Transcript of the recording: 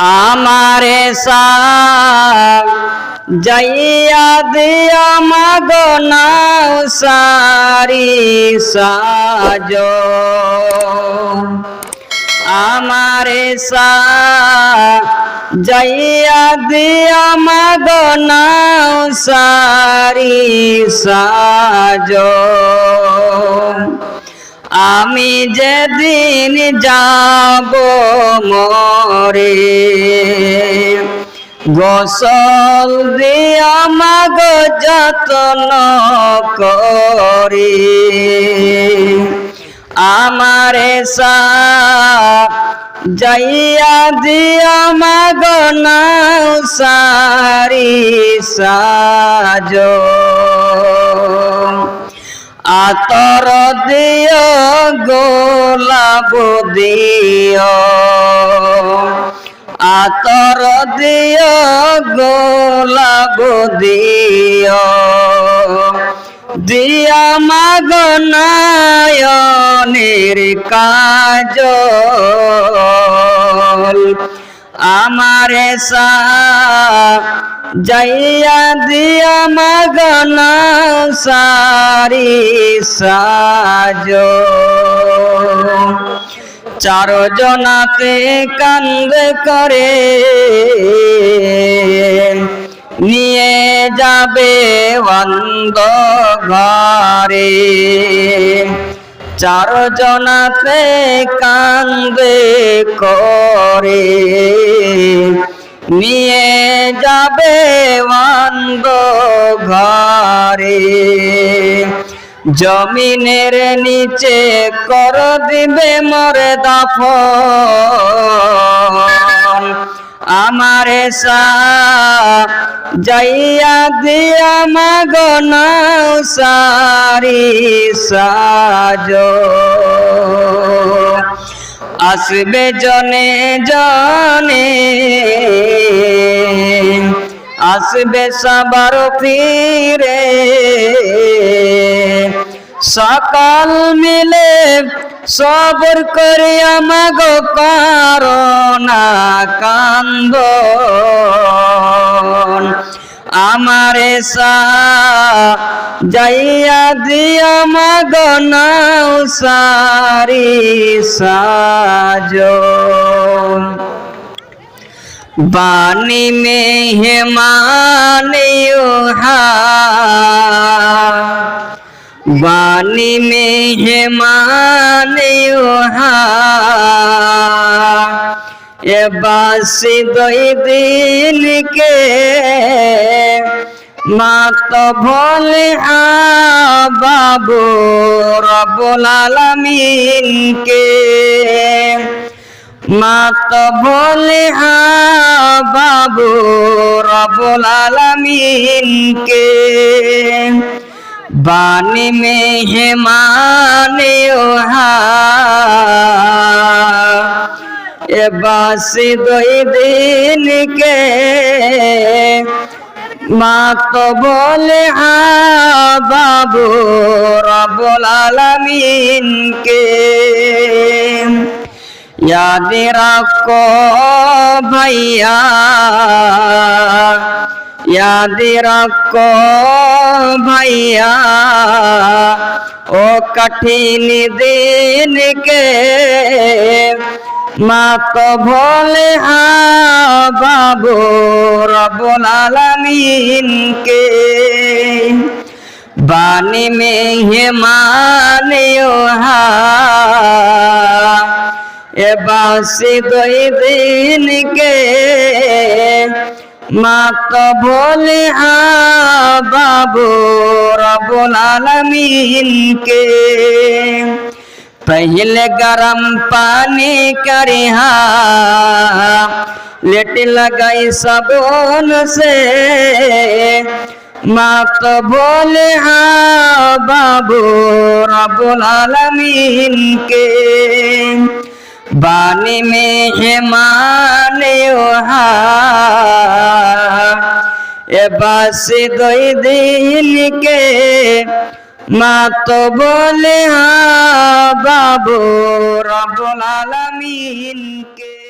আমারে যাইয়া দিয়া মাগো নাও সারি সাজো আমারে যাইয়া দিয়া মাগো নাও সারি সাজো আমি যেদিন যাব মরে গোসল দিয়া মাগো যত্ন করে আমারে যাইয়া দিয়া মাগো নাও সারি সাজো আতর দিও গোলাপ দিও আতর দিও গোলাপ দিও দিয়া মাগো নয়নের কাজল আমারে যাইয়া দিয়া মাগো নাও সারি সাজো চারজনাতে কান্দে করে নিয়ে যাবে বন্ধ ঘরে চারজনাতে কান্দে করে নিয়ে যাবে বন্ধ ঘরে জমিনের নিচে কর দিবে মোরে দাফন আমারে যাইয়া দিয়া মাগো নাও সারি সাজো আসবে জনে জনে আসবে সবার ফিরে সকাল মিলে সবর করে আমাগো করোনা কান্দন আমারে যাইয়া দিয়া মাগো নাও সারি সাজো बानी मेहमान बानी मेहमान ये बासी दई दिन के मात भोले बाबू रब्बुल आलमीन के मात भोले बाबू रब्बुल आलमीन के बानी मेहमान ये बासी दई दिन के मात भोले बाबू रब्बुल आलमीन के याद रखो भैया याद रखो भैया ओ कठिन दिन के मात भोले बाबू रब्बुल आलमीन के बानी मेहमान ये बासी दई दिन के मात भोले बाबू रब्बुल आलमीन के पहले गरम पानी करिहा लेट लगाई साबुन से मात भोले बाबू रब्बुल आलमीन के बानी मेहमान ये बासी दई दिन के मात भोले बाबू रब्बुल आलमीन के।